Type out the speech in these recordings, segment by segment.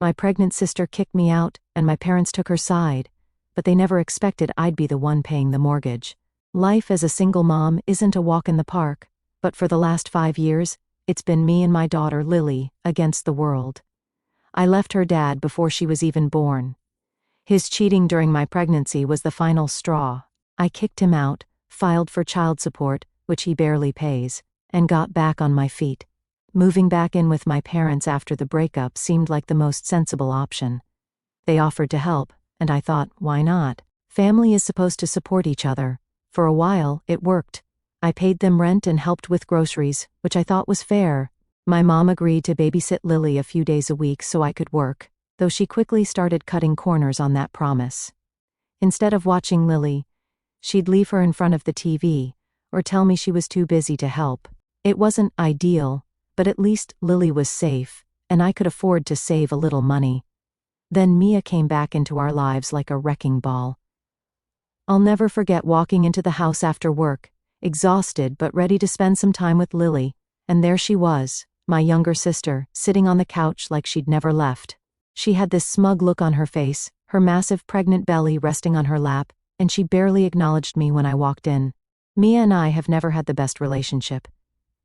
My pregnant sister kicked me out, and my parents took her side, but they never expected I'd be the one paying the mortgage. Life as a single mom isn't a walk in the park, but for the last 5 years, it's been me and my daughter Lily against the world. I left her dad before she was even born. His cheating during my pregnancy was the final straw. I kicked him out, filed for child support, which he barely pays, and got back on my feet. Moving back in with my parents after the breakup seemed like the most sensible option. They offered to help, and I thought, why not? Family is supposed to support each other. For a while, it worked. I paid them rent and helped with groceries, which I thought was fair. My mom agreed to babysit Lily a few days a week so I could work, though she quickly started cutting corners on that promise. Instead of watching Lily, she'd leave her in front of the TV, or tell me she was too busy to help. It wasn't ideal, but at least Lily was safe, and I could afford to save a little money. Then Mia came back into our lives like a wrecking ball. I'll never forget walking into the house after work, exhausted but ready to spend some time with Lily, and there she was, my younger sister, sitting on the couch like she'd never left. She had this smug look on her face, her massive pregnant belly resting on her lap, and she barely acknowledged me when I walked in. Mia and I have never had the best relationship.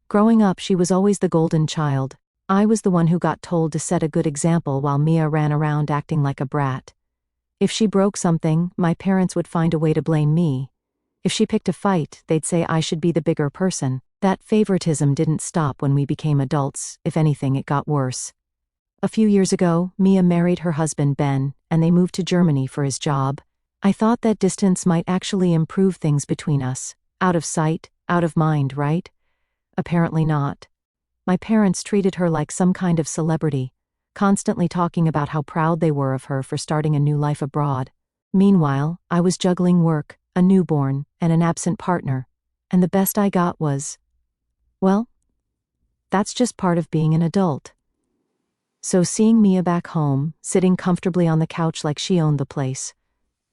Growing up, she was always the golden child. I was the one who got told to set a good example while Mia ran around acting like a brat. If she broke something, my parents would find a way to blame me. If she picked a fight, they'd say I should be the bigger person. That favoritism didn't stop when we became adults. If anything, it got worse. A few years ago, Mia married her husband Ben, and they moved to Germany for his job. I thought that distance might actually improve things between us. Out of sight, out of mind, right? Apparently not. My parents treated her like some kind of celebrity, constantly talking about how proud they were of her for starting a new life abroad. Meanwhile, I was juggling work, a newborn, and an absent partner, and the best I got was, well, that's just part of being an adult. So seeing Mia back home, sitting comfortably on the couch like she owned the place,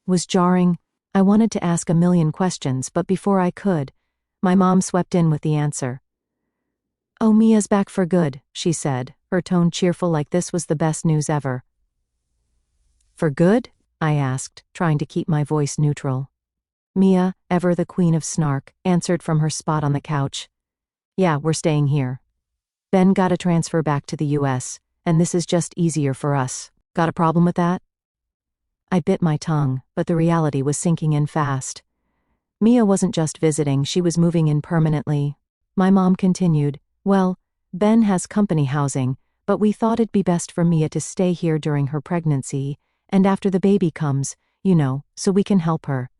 was jarring. I wanted to ask a million questions, but before I could, my mom swept in with the answer. "Oh, Mia's back for good," she said, her tone cheerful like this was the best news ever. "For good?" I asked, trying to keep my voice neutral. Mia, ever the queen of snark, answered from her spot on the couch. "Yeah, we're staying here. Ben got a transfer back to the US, and this is just easier for us. Got a problem with that?" I bit my tongue, but the reality was sinking in fast. Mia wasn't just visiting, she was moving in permanently. My mom continued, "Well, Ben has company housing, but we thought it'd be best for Mia to stay here during her pregnancy, and after the baby comes, so we can help her."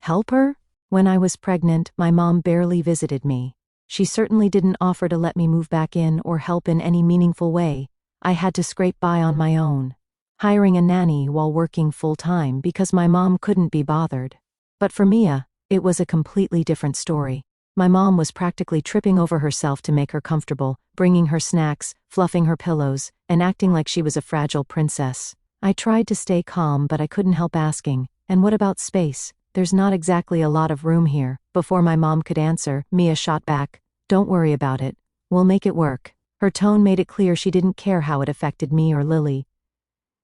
Help her? When I was pregnant, my mom barely visited me. She certainly didn't offer to let me move back in or help in any meaningful way. I had to scrape by on my own, hiring a nanny while working full-time because my mom couldn't be bothered. But for Mia, it was a completely different story. My mom was practically tripping over herself to make her comfortable, bringing her snacks, fluffing her pillows, and acting like she was a fragile princess. I tried to stay calm, but I couldn't help asking, "And what about space? There's not exactly a lot of room here." Before my mom could answer, Mia shot back, "Don't worry about it. We'll make it work." Her tone made it clear she didn't care how it affected me or Lily.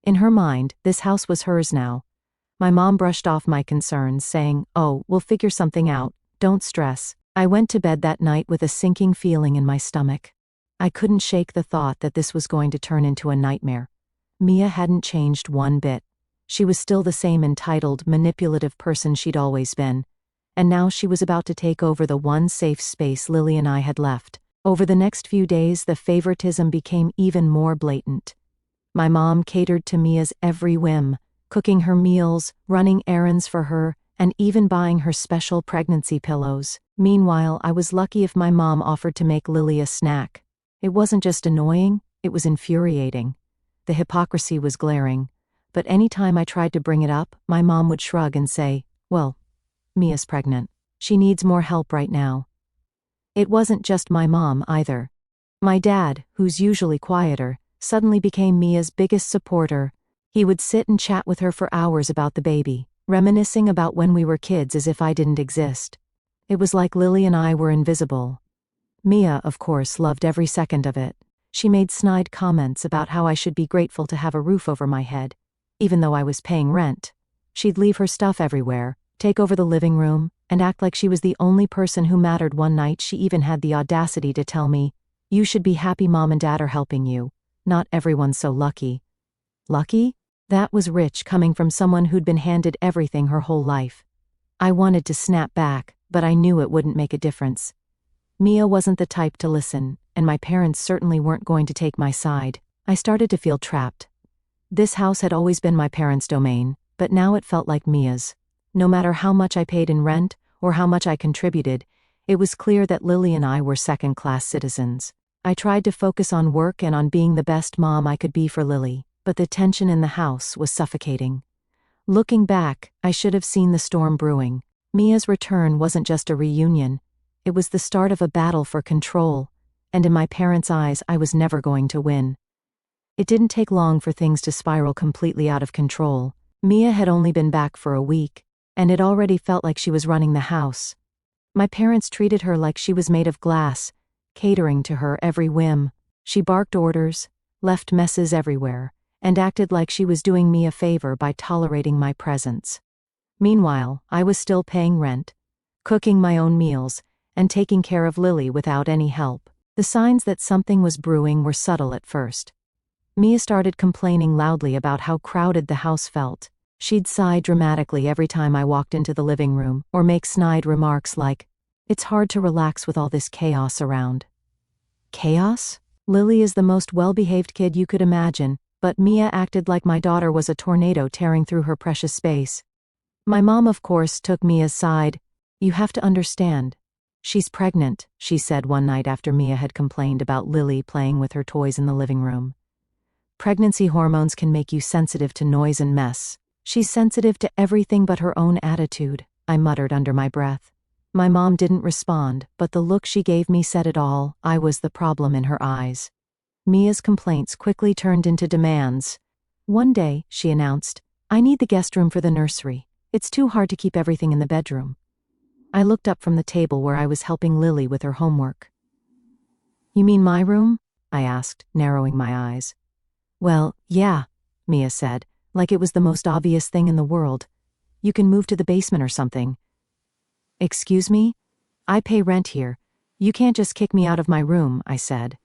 In her mind, this house was hers now. My mom brushed off my concerns, saying, "Oh, we'll figure something out. Don't stress." I went to bed that night with a sinking feeling in my stomach. I couldn't shake the thought that this was going to turn into a nightmare. Mia hadn't changed one bit. She was still the same entitled, manipulative person she'd always been. And now she was about to take over the one safe space Lily and I had left. Over the next few days, the favoritism became even more blatant. My mom catered to Mia's every whim, cooking her meals, running errands for her, and even buying her special pregnancy pillows. Meanwhile, I was lucky if my mom offered to make Lily a snack. It wasn't just annoying, it was infuriating. The hypocrisy was glaring, but any time I tried to bring it up, my mom would shrug and say, "Well, Mia's pregnant. She needs more help right now." It wasn't just my mom either. My dad, who's usually quieter, suddenly became Mia's biggest supporter. He would sit and chat with her for hours about the baby, reminiscing about when we were kids as if I didn't exist. It was like Lily and I were invisible. Mia, of course, loved every second of it. She made snide comments about how I should be grateful to have a roof over my head, even though I was paying rent. She'd leave her stuff everywhere, take over the living room, and act like she was the only person who mattered. One night she even had the audacity to tell me, "You should be happy Mom and Dad are helping you. Not everyone's so lucky." Lucky? That was rich coming from someone who'd been handed everything her whole life. I wanted to snap back, but I knew it wouldn't make a difference. Mia wasn't the type to listen, and my parents certainly weren't going to take my side. I started to feel trapped. This house had always been my parents' domain, but now it felt like Mia's. No matter how much I paid in rent, or how much I contributed, it was clear that Lily and I were second-class citizens. I tried to focus on work and on being the best mom I could be for Lily, but the tension in the house was suffocating. Looking back, I should have seen the storm brewing. Mia's return wasn't just a reunion. It was the start of a battle for control, and in my parents' eyes I was never going to win. It didn't take long for things to spiral completely out of control. Mia had only been back for a week, and it already felt like she was running the house. My parents treated her like she was made of glass, catering to her every whim. She barked orders, left messes everywhere, and acted like she was doing me a favor by tolerating my presence. Meanwhile, I was still paying rent, cooking my own meals, and taking care of Lily without any help. The signs that something was brewing were subtle at first. Mia started complaining loudly about how crowded the house felt. She'd sigh dramatically every time I walked into the living room, or make snide remarks like, "It's hard to relax with all this chaos around." Chaos? Lily is the most well-behaved kid you could imagine, but Mia acted like my daughter was a tornado tearing through her precious space. My mom, of course, took Mia's side. "You have to understand. She's pregnant," she said one night after Mia had complained about Lily playing with her toys in the living room. "Pregnancy hormones can make you sensitive to noise and mess. She's sensitive to everything but her own attitude," I muttered under my breath. My mom didn't respond, but the look she gave me said it all. I was the problem in her eyes. Mia's complaints quickly turned into demands. One day, she announced, "I need the guest room for the nursery. It's too hard to keep everything in the bedroom." I looked up from the table where I was helping Lily with her homework. "You mean my room?" I asked, narrowing my eyes. "Well, yeah," Mia said, like it was the most obvious thing in the world. "You can move to the basement or something." "Excuse me? I pay rent here. You can't just kick me out of my room," I said.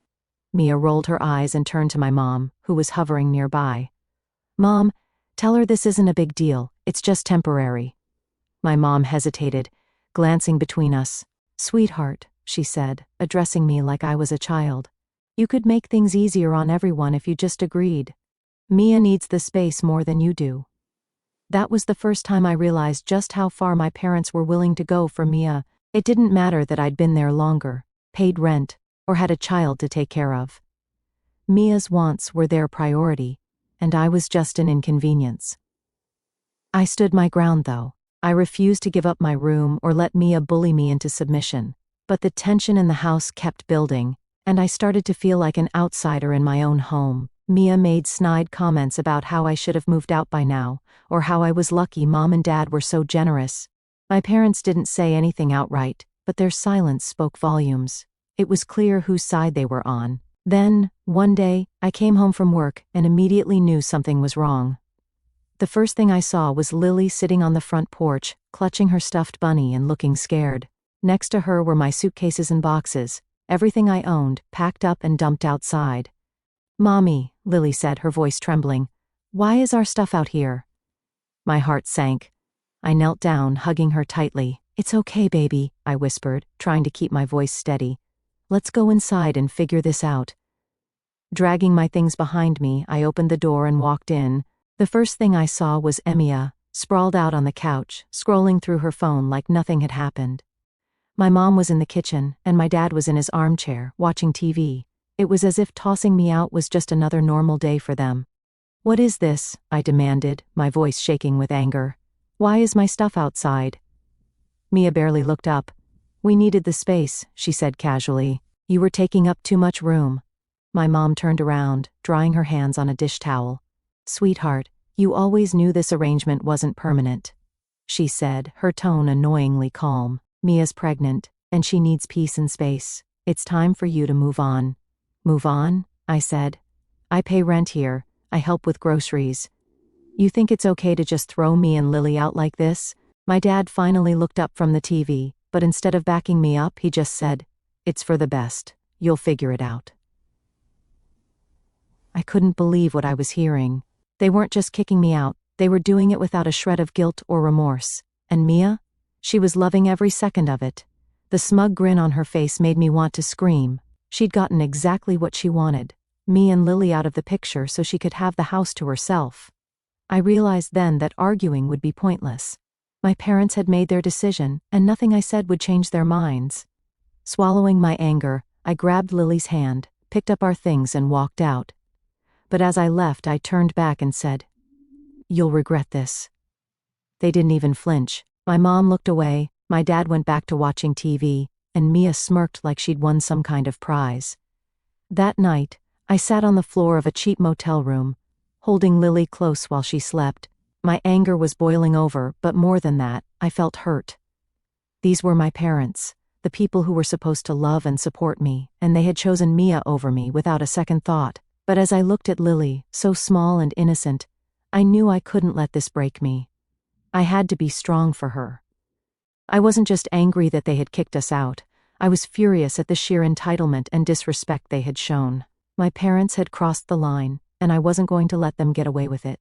Mia rolled her eyes and turned to my mom, who was hovering nearby. "Mom, tell her this isn't a big deal. It's just temporary." My mom hesitated, glancing between us. "Sweetheart," she said, addressing me like I was a child. "You could make things easier on everyone if you just agreed. Mia needs the space more than you do." That was the first time I realized just how far my parents were willing to go for Mia. It didn't matter that I'd been there longer, paid rent, or had a child to take care of. Mia's wants were their priority, and I was just an inconvenience. I stood my ground though. I refused to give up my room or let Mia bully me into submission. But the tension in the house kept building, and I started to feel like an outsider in my own home. Mia made snide comments about how I should have moved out by now, or how I was lucky Mom and Dad were so generous. My parents didn't say anything outright, but their silence spoke volumes. It was clear whose side they were on. Then, one day, I came home from work and immediately knew something was wrong. The first thing I saw was Lily sitting on the front porch, clutching her stuffed bunny and looking scared. Next to her were my suitcases and boxes, everything I owned, packed up and dumped outside. "Mommy," Lily said, her voice trembling, "why is our stuff out here?" My heart sank. I knelt down, hugging her tightly. "It's okay, baby," I whispered, trying to keep my voice steady. "Let's go inside and figure this out." Dragging my things behind me, I opened the door and walked in. The first thing I saw was Mia, sprawled out on the couch, scrolling through her phone like nothing had happened. My mom was in the kitchen, and my dad was in his armchair, watching TV. It was as if tossing me out was just another normal day for them. "What is this?" I demanded, my voice shaking with anger. "Why is my stuff outside?" Mia barely looked up. "We needed the space," she said casually. "You were taking up too much room." My mom turned around, drying her hands on a dish towel. "Sweetheart, you always knew this arrangement wasn't permanent," she said, her tone annoyingly calm. "Mia's pregnant, and she needs peace and space. It's time for you to move on." "Move on?" I said. I pay rent here, I help with groceries. You think it's okay to just throw me and Lily out like this? My dad finally looked up from the TV, but instead of backing me up, he just said, "It's for the best. You'll figure it out." I couldn't believe what I was hearing. They weren't just kicking me out, they were doing it without a shred of guilt or remorse. And Mia? She was loving every second of it. The smug grin on her face made me want to scream. She'd gotten exactly what she wanted, me and Lily out of the picture so she could have the house to herself. I realized then that arguing would be pointless. My parents had made their decision, and nothing I said would change their minds. Swallowing my anger, I grabbed Lily's hand, picked up our things and walked out. But as I left, I turned back and said, "You'll regret this." They didn't even flinch. My mom looked away, my dad went back to watching TV, and Mia smirked like she'd won some kind of prize. That night, I sat on the floor of a cheap motel room, holding Lily close while she slept. My anger was boiling over, but more than that, I felt hurt. These were my parents, the people who were supposed to love and support me, and they had chosen Mia over me without a second thought. But as I looked at Lily, so small and innocent, I knew I couldn't let this break me. I had to be strong for her. I wasn't just angry that they had kicked us out. I was furious at the sheer entitlement and disrespect they had shown. My parents had crossed the line, and I wasn't going to let them get away with it.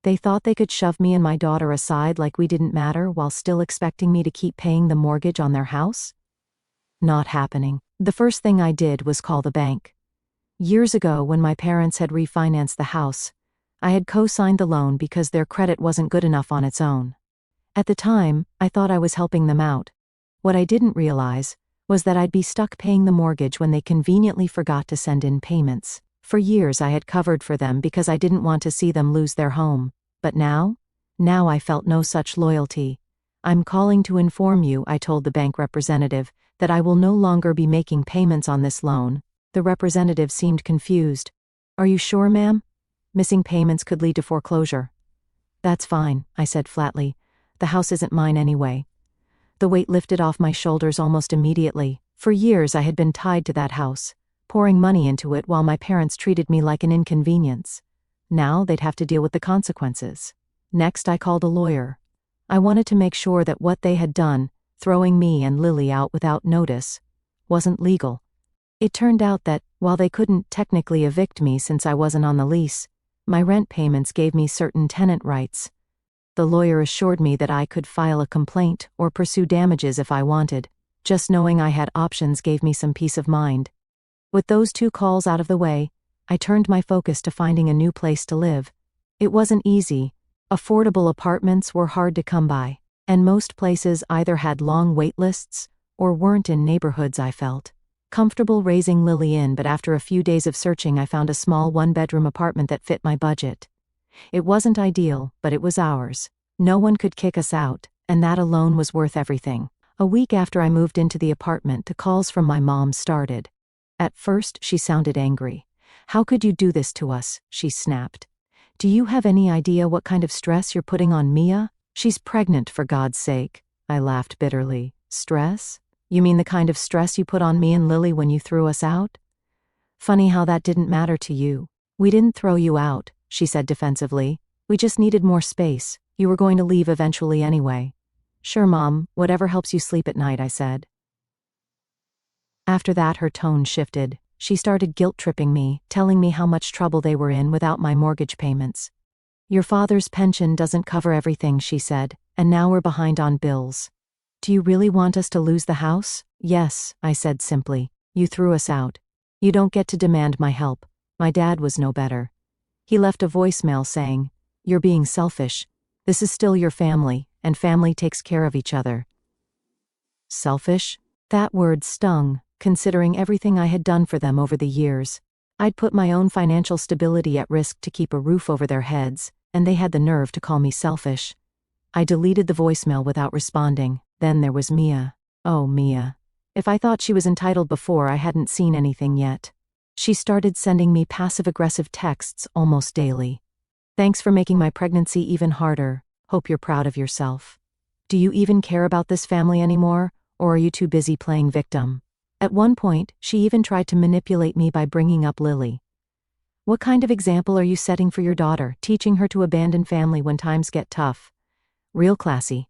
They thought they could shove me and my daughter aside like we didn't matter while still expecting me to keep paying the mortgage on their house? Not happening. The first thing I did was call the bank. Years ago, when my parents had refinanced the house, I had co-signed the loan because their credit wasn't good enough on its own. At the time, I thought I was helping them out. What I didn't realize was that I'd be stuck paying the mortgage when they conveniently forgot to send in payments. For years I had covered for them because I didn't want to see them lose their home. But now I felt no such loyalty. "I'm calling to inform you," I told the bank representative, "that I will no longer be making payments on this loan." The representative seemed confused. "Are you sure, ma'am? Missing payments could lead to foreclosure." "That's fine," I said flatly. "The house isn't mine anyway." The weight lifted off my shoulders almost immediately. For years I had been tied to that house, pouring money into it while my parents treated me like an inconvenience. Now they'd have to deal with the consequences. Next I called a lawyer. I wanted to make sure that what they had done, throwing me and Lily out without notice, wasn't legal. It turned out that, while they couldn't technically evict me since I wasn't on the lease, my rent payments gave me certain tenant rights. The lawyer assured me that I could file a complaint or pursue damages if I wanted. Just knowing I had options gave me some peace of mind. With those two calls out of the way, I turned my focus to finding a new place to live. It wasn't easy. Affordable apartments were hard to come by, and most places either had long wait lists or weren't in neighborhoods I felt comfortable raising Lily in. But after a few days of searching, I found a small one-bedroom apartment that fit my budget. It wasn't ideal, but it was ours. No one could kick us out, and that alone was worth everything. A week after I moved into the apartment, the calls from my mom started. At first, she sounded angry. "How could you do this to us?" she snapped. "Do you have any idea what kind of stress you're putting on Mia? She's pregnant, for God's sake." I laughed bitterly. "Stress? You mean the kind of stress you put on me and Lily when you threw us out?" "Funny how that didn't matter to you." "We didn't throw you out," she said defensively. "We just needed more space. You were going to leave eventually anyway." "Sure, Mom, whatever helps you sleep at night," I said. After that, her tone shifted. She started guilt-tripping me, telling me how much trouble they were in without my mortgage payments. "Your father's pension doesn't cover everything," she said, "and now we're behind on bills." "Do you really want us to lose the house?" "Yes," I said simply. "You threw us out. You don't get to demand my help." My dad was no better. He left a voicemail saying, "You're being selfish. This is still your family, and family takes care of each other." Selfish? That word stung, considering everything I had done for them over the years. I'd put my own financial stability at risk to keep a roof over their heads, and they had the nerve to call me selfish. I deleted the voicemail without responding. Then there was Mia. Oh, Mia. If I thought she was entitled before, I hadn't seen anything yet. She started sending me passive-aggressive texts almost daily. "Thanks for making my pregnancy even harder. Hope you're proud of yourself. Do you even care about this family anymore, or are you too busy playing victim?" At one point, she even tried to manipulate me by bringing up Lily. What kind of example are you setting for your daughter, teaching her to abandon family when times get tough? Real classy.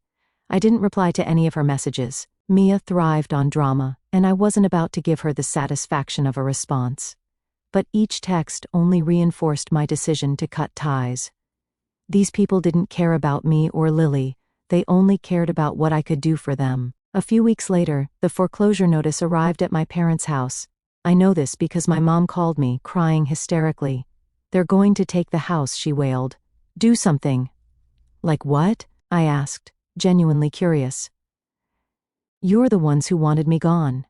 I didn't reply to any of her messages. Mia thrived on drama, and I wasn't about to give her the satisfaction of a response. But each text only reinforced my decision to cut ties. These people didn't care about me or Lily, they only cared about what I could do for them. A few weeks later, the foreclosure notice arrived at my parents' house. I know this because my mom called me, crying hysterically. "They're going to take the house," she wailed. "Do something." "Like what?" I asked, genuinely curious. "You're the ones who wanted me gone.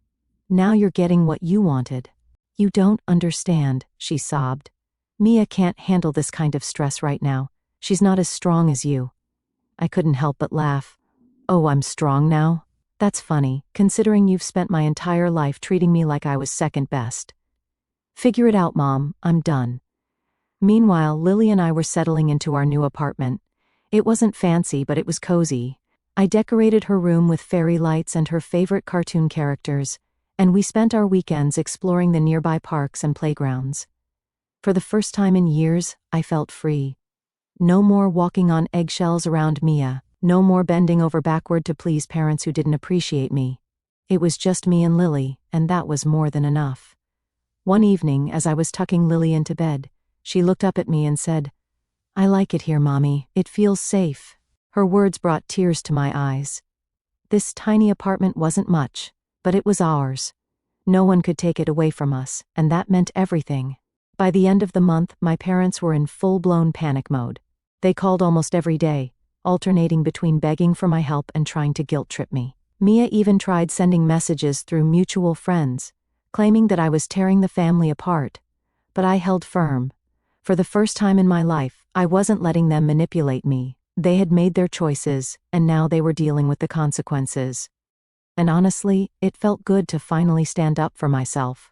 Now you're getting what you wanted." "You don't understand," she sobbed. "Mia can't handle this kind of stress right now. She's not as strong as you." I couldn't help but laugh. "Oh, I'm strong now? That's funny, considering you've spent my entire life treating me like I was second best." "Figure it out, Mom, I'm done." Meanwhile, Lily and I were settling into our new apartment. It wasn't fancy, but it was cozy. I decorated her room with fairy lights and her favorite cartoon characters, and we spent our weekends exploring the nearby parks and playgrounds. For the first time in years, I felt free. No more walking on eggshells around Mia. No more bending over backward to please parents who didn't appreciate me. It was just me and Lily, and that was more than enough. One evening, as I was tucking Lily into bed, she looked up at me and said, "I like it here, Mommy. It feels safe." Her words brought tears to my eyes. This tiny apartment wasn't much, but it was ours. No one could take it away from us, and that meant everything. By the end of the month, my parents were in full-blown panic mode. They called almost every day, alternating between begging for my help and trying to guilt-trip me. Mia even tried sending messages through mutual friends, claiming that I was tearing the family apart. But I held firm. For the first time in my life, I wasn't letting them manipulate me. They had made their choices, and now they were dealing with the consequences. And honestly, it felt good to finally stand up for myself.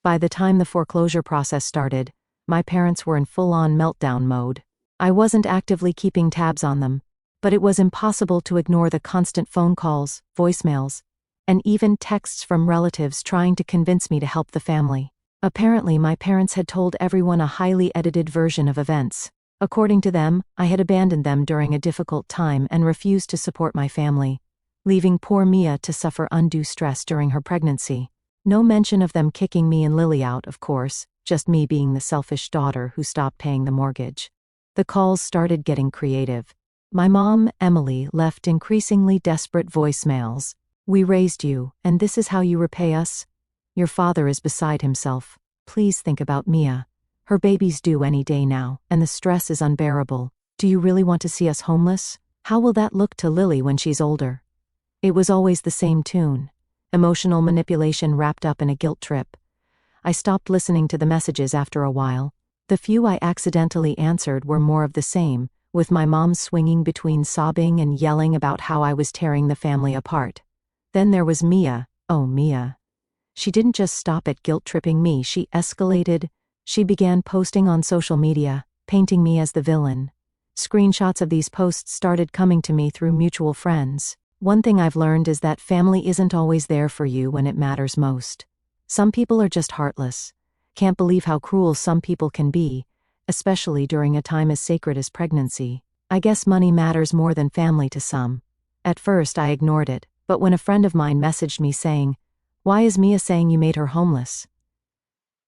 By the time the foreclosure process started, my parents were in full-on meltdown mode. I wasn't actively keeping tabs on them, but it was impossible to ignore the constant phone calls, voicemails, and even texts from relatives trying to convince me to help the family. Apparently, my parents had told everyone a highly edited version of events. According to them, I had abandoned them during a difficult time and refused to support my family, leaving poor Mia to suffer undue stress during her pregnancy. No mention of them kicking me and Lily out, of course, just me being the selfish daughter who stopped paying the mortgage. The calls started getting creative. My mom, Emily, left increasingly desperate voicemails. "We raised you, and this is how you repay us? Your father is beside himself. Please think about Mia. Her baby's due any day now, and the stress is unbearable. Do you really want to see us homeless? How will that look to Lily when she's older?" It was always the same tune. Emotional manipulation wrapped up in a guilt trip. I stopped listening to the messages after a while. The few I accidentally answered were more of the same, with my mom swinging between sobbing and yelling about how I was tearing the family apart. Then there was Mia. Oh, Mia. She didn't just stop at guilt-tripping me, she escalated. She began posting on social media, painting me as the villain. Screenshots of these posts started coming to me through mutual friends. One thing I've learned is that family isn't always there for you when it matters most. Some people are just heartless. Can't believe how cruel some people can be, especially during a time as sacred as pregnancy. I guess money matters more than family to some. At first I ignored it, but when a friend of mine messaged me saying, "Why is Mia saying you made her homeless?"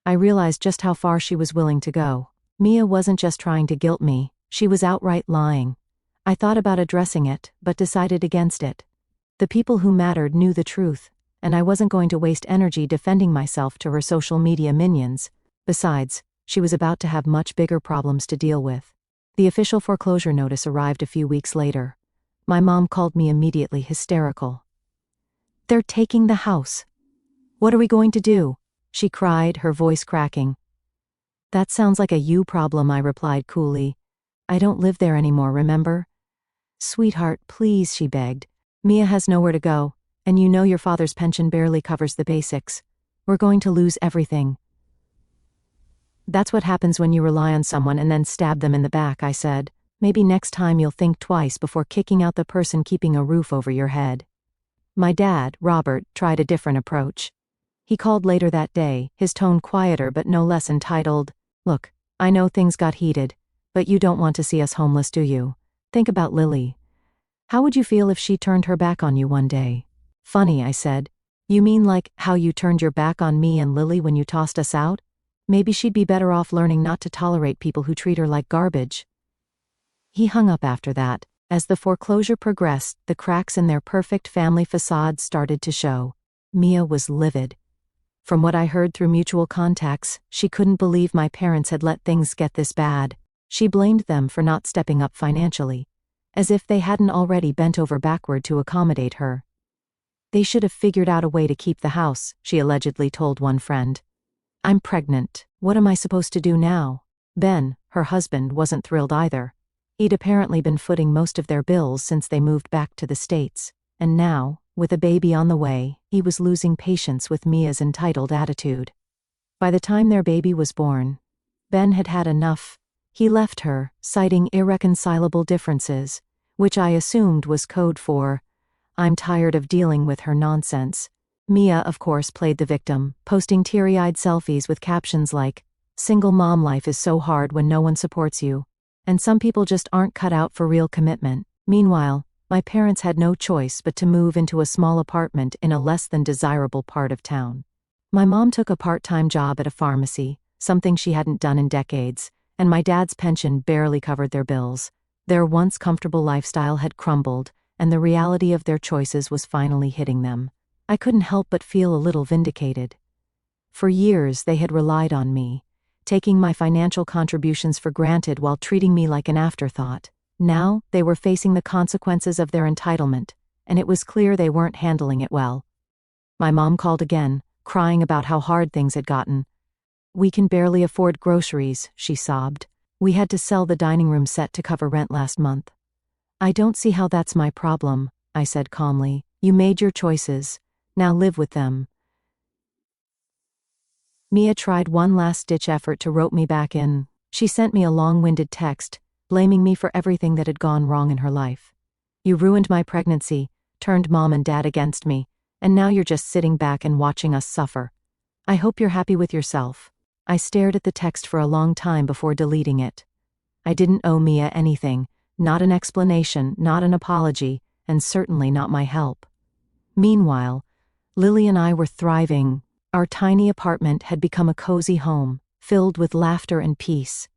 I realized just how far she was willing to go. Mia wasn't just trying to guilt me, she was outright lying. I thought about addressing it, but decided against it. The people who mattered knew the truth, and I wasn't going to waste energy defending myself to her social media minions. Besides, she was about to have much bigger problems to deal with. The official foreclosure notice arrived a few weeks later. My mom called me immediately hysterical. "They're taking the house. What are we going to do?" she cried, her voice cracking. "That sounds like a you problem," I replied coolly. "I don't live there anymore, remember?" "Sweetheart, please," she begged. "Mia has nowhere to go. And you know your father's pension barely covers the basics. We're going to lose everything." "That's what happens when you rely on someone and then stab them in the back," I said. "Maybe next time you'll think twice before kicking out the person keeping a roof over your head." My dad, Robert, tried a different approach. He called later that day, his tone quieter but no less entitled. Look, I know things got heated, but you don't want to see us homeless, do you? Think about Lily. How would you feel if she turned her back on you one day? Funny, I said. You mean like how you turned your back on me and Lily when you tossed us out? Maybe she'd be better off learning not to tolerate people who treat her like garbage. He hung up after that. As the foreclosure progressed, the cracks in their perfect family facade started to show. Mia was livid. From what I heard through mutual contacts, she couldn't believe my parents had let things get this bad. She blamed them for not stepping up financially, as if they hadn't already bent over backward to accommodate her. They should have figured out a way to keep the house, she allegedly told one friend. I'm pregnant. What am I supposed to do now? Ben, her husband, wasn't thrilled either. He'd apparently been footing most of their bills since they moved back to the States, and now, with a baby on the way, he was losing patience with Mia's entitled attitude. By the time their baby was born, Ben had had enough. He left her, citing irreconcilable differences, which I assumed was code for, I'm tired of dealing with her nonsense. Mia, of course, played the victim, posting teary-eyed selfies with captions like, single mom life is so hard when no one supports you, and some people just aren't cut out for real commitment. Meanwhile, my parents had no choice but to move into a small apartment in a less than desirable part of town. My mom took a part-time job at a pharmacy, something she hadn't done in decades, and my dad's pension barely covered their bills. Their once comfortable lifestyle had crumbled, and the reality of their choices was finally hitting them. I couldn't help but feel a little vindicated. For years they had relied on me, taking my financial contributions for granted while treating me like an afterthought. Now, they were facing the consequences of their entitlement, and it was clear they weren't handling it well. My mom called again, crying about how hard things had gotten. We can barely afford groceries, she sobbed. We had to sell the dining room set to cover rent last month. I don't see how that's my problem, I said calmly. You made your choices. Now live with them. Mia tried one last-ditch effort to rope me back in. She sent me a long-winded text, blaming me for everything that had gone wrong in her life. You ruined my pregnancy, turned mom and dad against me, and now you're just sitting back and watching us suffer. I hope you're happy with yourself. I stared at the text for a long time before deleting it. I didn't owe Mia anything, not an explanation, not an apology, and certainly not my help. Meanwhile, Lily and I were thriving. Our tiny apartment had become a cozy home, filled with laughter and peace.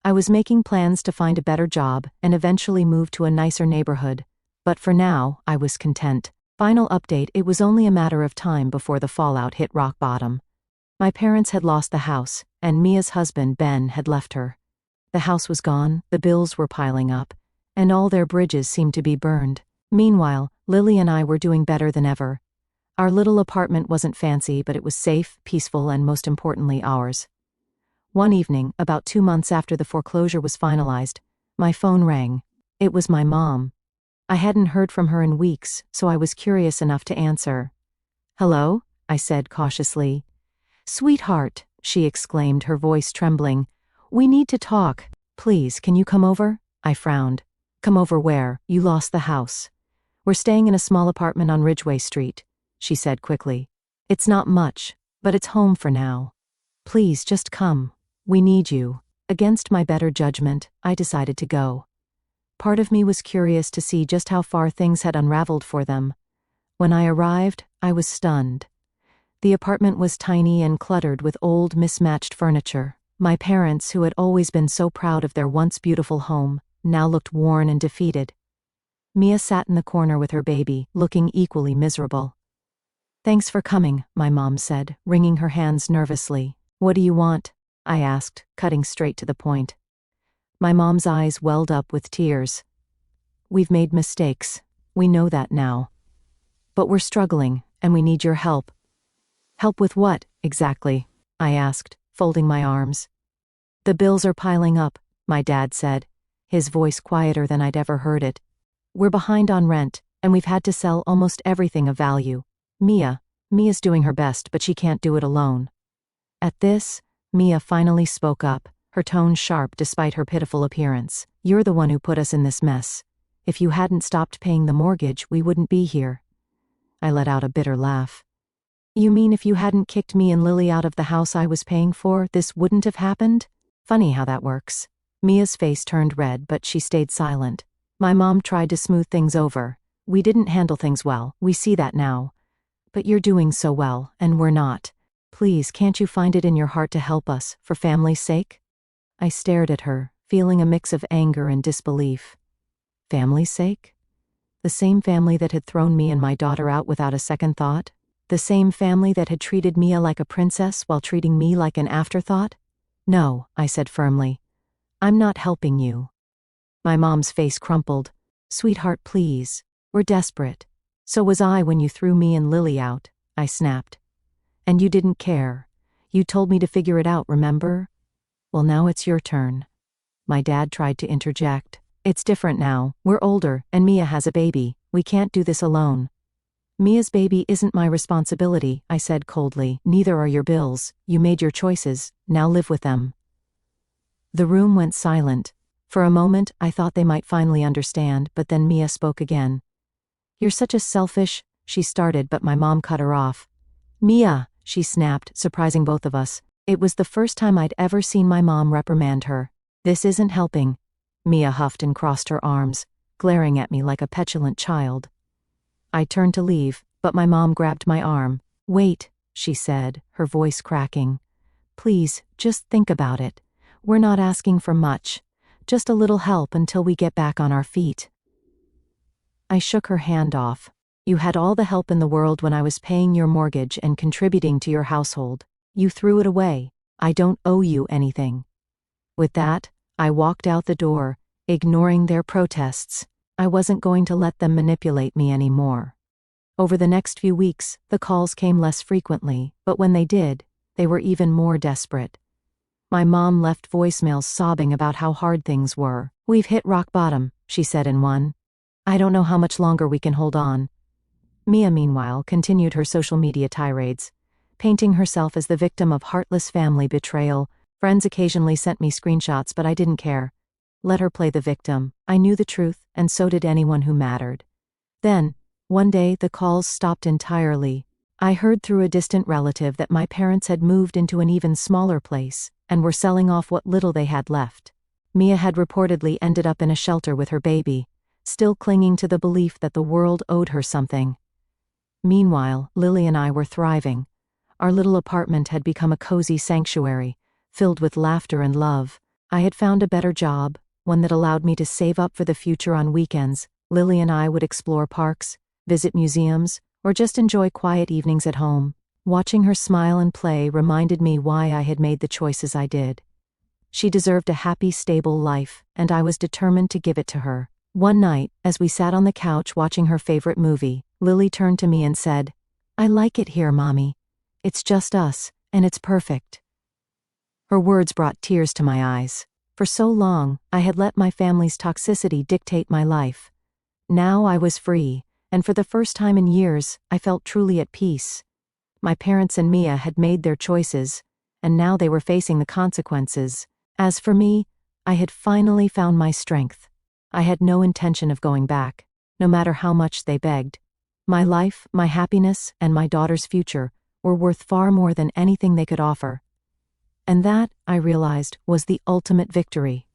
I was making plans to find a better job and eventually move to a nicer neighborhood, but for now, I was content. Final update: it was only a matter of time before the fallout hit rock bottom. My parents had lost the house, and Mia's husband, Ben, had left her. The house was gone, the bills were piling up, and all their bridges seemed to be burned. Meanwhile, Lily and I were doing better than ever. Our little apartment wasn't fancy, but it was safe, peaceful, and most importantly, ours. One evening, about 2 months after the foreclosure was finalized, my phone rang. It was my mom. I hadn't heard from her in weeks, so I was curious enough to answer. Hello? I said cautiously. Sweetheart, she exclaimed, her voice trembling. We need to talk. Please, can you come over? I frowned. Come over where? You lost the house. We're staying in a small apartment on Ridgeway Street, she said quickly. It's not much, but it's home for now. Please, just come. We need you. Against my better judgment, I decided to go. Part of me was curious to see just how far things had unraveled for them. When I arrived, I was stunned. The apartment was tiny and cluttered with old, mismatched furniture. My parents, who had always been so proud of their once beautiful home, now looked worn and defeated. Mia sat in the corner with her baby, looking equally miserable. Thanks for coming, my mom said, wringing her hands nervously. What do you want? I asked, cutting straight to the point. My mom's eyes welled up with tears. We've made mistakes. We know that now. But we're struggling, and we need your help. Help with what, exactly? I asked, folding my arms. The bills are piling up, my dad said, his voice quieter than I'd ever heard it. We're behind on rent, and we've had to sell almost everything of value. Mia's doing her best, but she can't do it alone. At this, Mia finally spoke up, her tone sharp despite her pitiful appearance. You're the one who put us in this mess. If you hadn't stopped paying the mortgage, we wouldn't be here. I let out a bitter laugh. You mean if you hadn't kicked me and Lily out of the house I was paying for, this wouldn't have happened? Funny how that works. Mia's face turned red, but she stayed silent. My mom tried to smooth things over. We didn't handle things well, we see that now. But you're doing so well, and we're not. Please, can't you find it in your heart to help us, for family's sake? I stared at her, feeling a mix of anger and disbelief. Family's sake? The same family that had thrown me and my daughter out without a second thought? The same family that had treated Mia like a princess while treating me like an afterthought? No, I said firmly. I'm not helping you. My mom's face crumpled. Sweetheart, please. We're desperate. So was I when you threw me and Lily out, I snapped. And you didn't care. You told me to figure it out, remember? Well, now it's your turn. My dad tried to interject. It's different now. We're older, and Mia has a baby. We can't do this alone. Mia's baby isn't my responsibility, I said coldly. Neither are your bills. You made your choices. Now live with them. The room went silent. For a moment, I thought they might finally understand, but then Mia spoke again. You're such a selfish, she started, but my mom cut her off. Mia, she snapped, surprising both of us. It was the first time I'd ever seen my mom reprimand her. This isn't helping. Mia huffed and crossed her arms, glaring at me like a petulant child. I turned to leave, but my mom grabbed my arm. Wait, she said, her voice cracking. Please, just think about it. We're not asking for much. Just a little help until we get back on our feet. I shook her hand off. You had all the help in the world when I was paying your mortgage and contributing to your household. You threw it away. I don't owe you anything. With that, I walked out the door, ignoring their protests. I wasn't going to let them manipulate me anymore. Over the next few weeks, the calls came less frequently, but when they did, they were even more desperate. My mom left voicemails sobbing about how hard things were. We've hit rock bottom, she said in one. I don't know how much longer we can hold on. Mia, meanwhile, continued her social media tirades, painting herself as the victim of heartless family betrayal. Friends occasionally sent me screenshots, but I didn't care. Let her play the victim. I knew the truth, and so did anyone who mattered. Then, one day, the calls stopped entirely. I heard through a distant relative that my parents had moved into an even smaller place, and were selling off what little they had left. Mia had reportedly ended up in a shelter with her baby, still clinging to the belief that the world owed her something. Meanwhile, Lily and I were thriving. Our little apartment had become a cozy sanctuary, filled with laughter and love. I had found a better job, one that allowed me to save up for the future on weekends. Lily and I would explore parks, visit museums, or just enjoy quiet evenings at home. Watching her smile and play reminded me why I had made the choices I did. She deserved a happy, stable life, and I was determined to give it to her. One night, as we sat on the couch watching her favorite movie, Lily turned to me and said, I like it here, Mommy. It's just us, and it's perfect. Her words brought tears to my eyes. For so long, I had let my family's toxicity dictate my life. Now I was free, and for the first time in years, I felt truly at peace. My parents and Mia had made their choices, and now they were facing the consequences. As for me, I had finally found my strength. I had no intention of going back, no matter how much they begged. My life, my happiness, and my daughter's future were worth far more than anything they could offer. And that, I realized, was the ultimate victory.